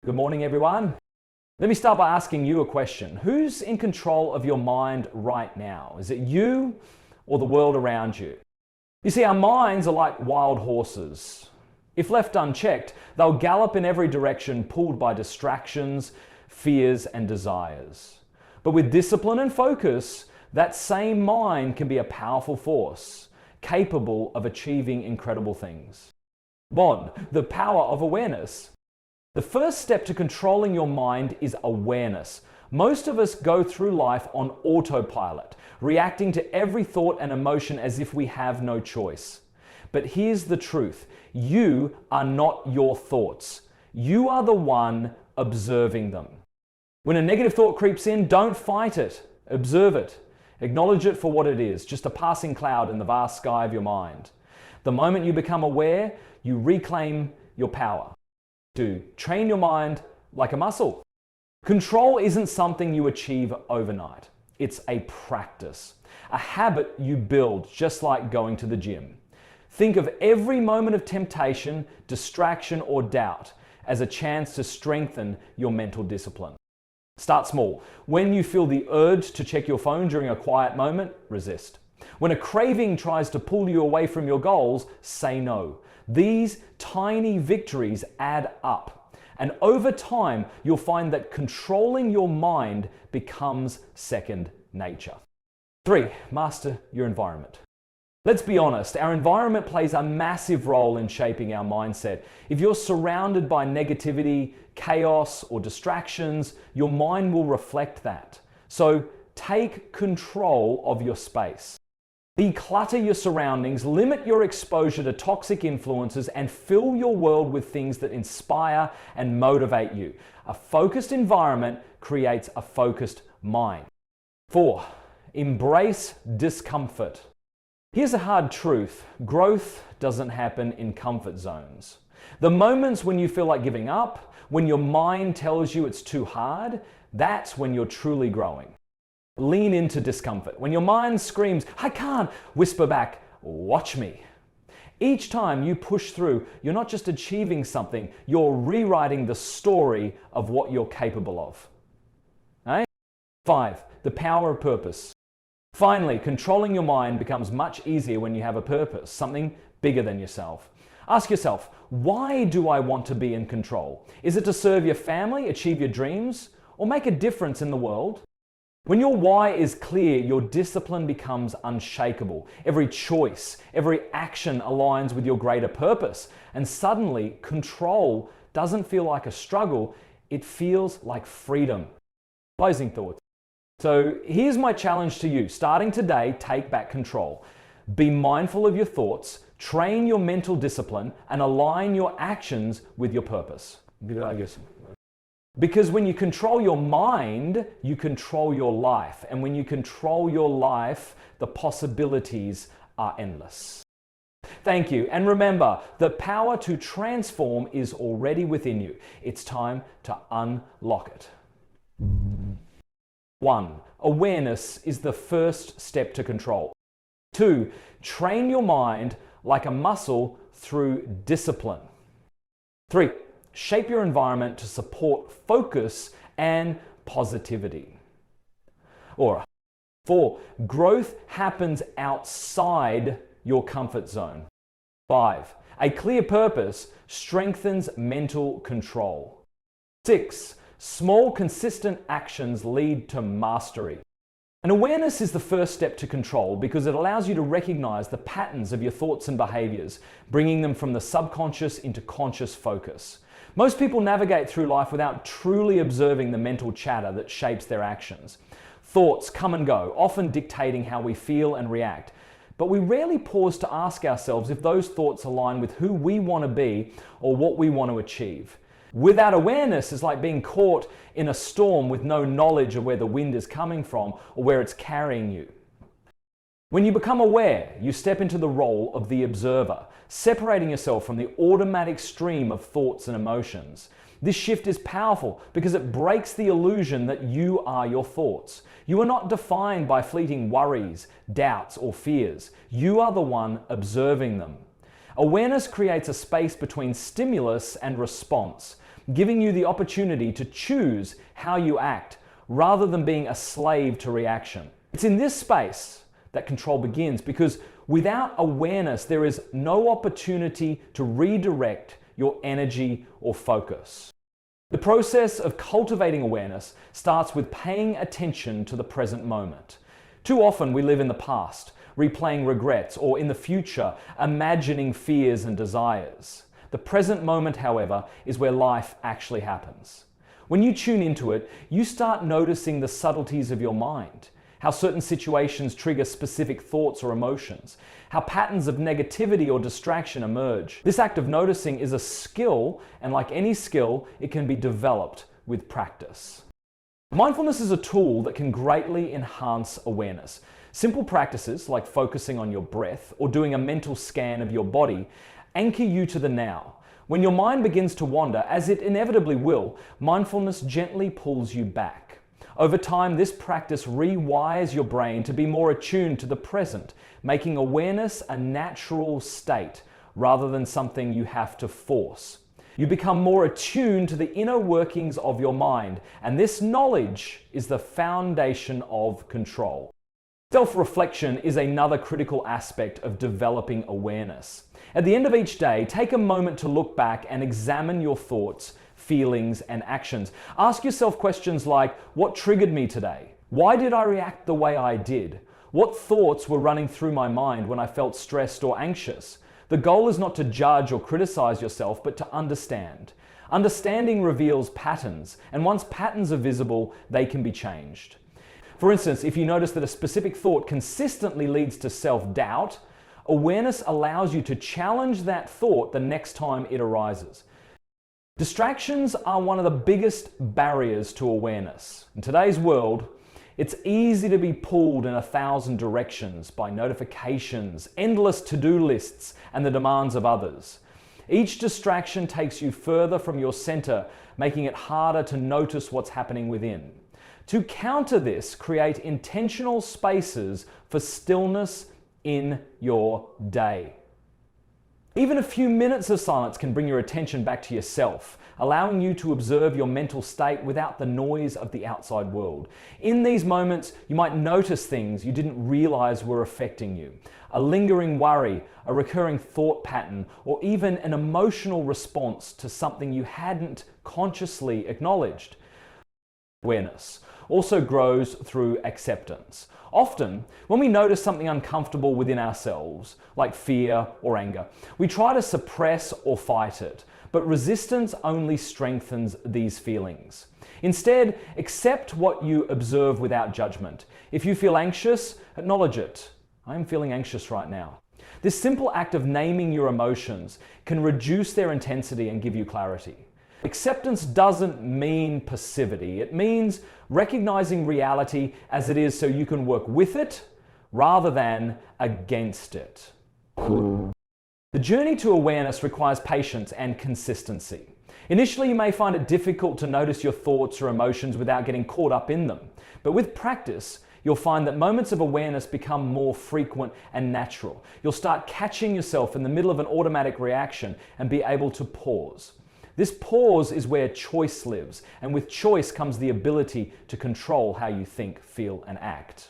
Good morning, everyone. Let me start by asking you a question. Who's in control of your mind right now? Is it you or the world around you? You see, our minds are like wild horses. If left unchecked, they'll gallop in every direction, pulled by distractions, fears, and desires. But with discipline and focus, that same mind can be a powerful force, capable of achieving incredible things. The power of awareness. The first step to controlling your mind is awareness. Most of us go through life on autopilot, reacting to every thought and emotion as if we have no choice. But here's the truth. You are not your thoughts. You are the one observing them. When a negative thought creeps in, don't fight it. Observe it. Acknowledge it for what it is, just a passing cloud in the vast sky of your mind. The moment you become aware, you reclaim your power. Train your mind like a muscle. Control isn't something you achieve overnight. It's a practice, a habit you build, just like going to the gym. Think of every moment of temptation, distraction, or doubt as a chance to strengthen your mental discipline. Start small. When you feel the urge to check your phone during a quiet moment, resist. When a craving tries to pull you away from your goals, say no. These tiny victories add up. And over time, you'll find that controlling your mind becomes second nature. 3, master your environment. Let's be honest, our environment plays a massive role in shaping our mindset. If you're surrounded by negativity, chaos, or distractions, your mind will reflect that. So take control of your space. Declutter your surroundings, limit your exposure to toxic influences, and fill your world with things that inspire and motivate you. A focused environment creates a focused mind. 4, embrace discomfort. Here's a hard truth. Growth doesn't happen in comfort zones. The moments when you feel like giving up, when your mind tells you it's too hard, that's when you're truly growing. Lean into discomfort. When your mind screams, "I can't," whisper back, "Watch me." Each time you push through, you're not just achieving something, you're rewriting the story of what you're capable of. Okay? 5, the power of purpose. Finally, controlling your mind becomes much easier when you have a purpose, something bigger than yourself. Ask yourself, why do I want to be in control? Is it to serve your family, achieve your dreams, or make a difference in the world? When your why is clear, your discipline becomes unshakable. Every choice, every action aligns with your greater purpose. And suddenly, control doesn't feel like a struggle, it feels like freedom. Closing thoughts. So here's my challenge to you. Starting today, take back control. Be mindful of your thoughts, train your mental discipline, and align your actions with your purpose. Because when you control your mind, you control your life. And when you control your life, the possibilities are endless. Thank you. And remember, the power to transform is already within you. It's time to unlock it. 1, awareness is the first step to control. 2, train your mind like a muscle through discipline. 3, shape your environment to support focus and positivity. 4, growth happens outside your comfort zone. 5, a clear purpose strengthens mental control. 6, small consistent actions lead to mastery. And awareness is the first step to control because it allows you to recognize the patterns of your thoughts and behaviors, bringing them from the subconscious into conscious focus. Most people navigate through life without truly observing the mental chatter that shapes their actions. Thoughts come and go, often dictating how we feel and react. But we rarely pause to ask ourselves if those thoughts align with who we want to be or what we want to achieve. Without awareness, it's like being caught in a storm with no knowledge of where the wind is coming from or where it's carrying you. When you become aware, you step into the role of the observer, separating yourself from the automatic stream of thoughts and emotions. This shift is powerful because it breaks the illusion that you are your thoughts. You are not defined by fleeting worries, doubts, or fears. You are the one observing them. Awareness creates a space between stimulus and response. giving you the opportunity to choose how you act rather than being a slave to reaction. It's in this space that control begins, because without awareness, there is no opportunity to redirect your energy or focus. The process of cultivating awareness starts with paying attention to the present moment. Too often we live in the past, replaying regrets, or in the future, imagining fears and desires. The present moment, however, is where life actually happens. When you tune into it, you start noticing the subtleties of your mind, how certain situations trigger specific thoughts or emotions, how patterns of negativity or distraction emerge. This act of noticing is a skill, and like any skill, it can be developed with practice. Mindfulness is a tool that can greatly enhance awareness. Simple practices like focusing on your breath or doing a mental scan of your body anchor you to the now. When your mind begins to wander, as it inevitably will, mindfulness gently pulls you back. Over time, this practice rewires your brain to be more attuned to the present, making awareness a natural state rather than something you have to force. You become more attuned to the inner workings of your mind, and this knowledge is the foundation of control. Self-reflection is another critical aspect of developing awareness. At the end of each day, take a moment to look back and examine your thoughts, feelings, and actions. Ask yourself questions like, what triggered me today? Why did I react the way I did? What thoughts were running through my mind when I felt stressed or anxious? The goal is not to judge or criticize yourself, but to understand. Understanding reveals patterns, and once patterns are visible, they can be changed. For instance, if you notice that a specific thought consistently leads to self-doubt, awareness allows you to challenge that thought the next time it arises. Distractions are one of the biggest barriers to awareness. In today's world, it's easy to be pulled in 1,000 directions by notifications, endless to-do lists, and the demands of others. Each distraction takes you further from your center, making it harder to notice what's happening within. To counter this, create intentional spaces for stillness in your day. Even a few minutes of silence can bring your attention back to yourself, allowing you to observe your mental state without the noise of the outside world. In these moments, you might notice things you didn't realize were affecting you. A lingering worry, a recurring thought pattern, or even an emotional response to something you hadn't consciously acknowledged. Awareness also grows through acceptance. Often, when we notice something uncomfortable within ourselves, like fear or anger, we try to suppress or fight it, but resistance only strengthens these feelings. Instead, accept what you observe without judgment. If you feel anxious, acknowledge it. I am feeling anxious right now. This simple act of naming your emotions can reduce their intensity and give you clarity. Acceptance doesn't mean passivity. It means recognizing reality as it is so you can work with it rather than against it. The journey to awareness requires patience and consistency. Initially, you may find it difficult to notice your thoughts or emotions without getting caught up in them. But with practice, you'll find that moments of awareness become more frequent and natural. You'll start catching yourself in the middle of an automatic reaction and be able to pause. This pause is where choice lives, and with choice comes the ability to control how you think, feel, and act.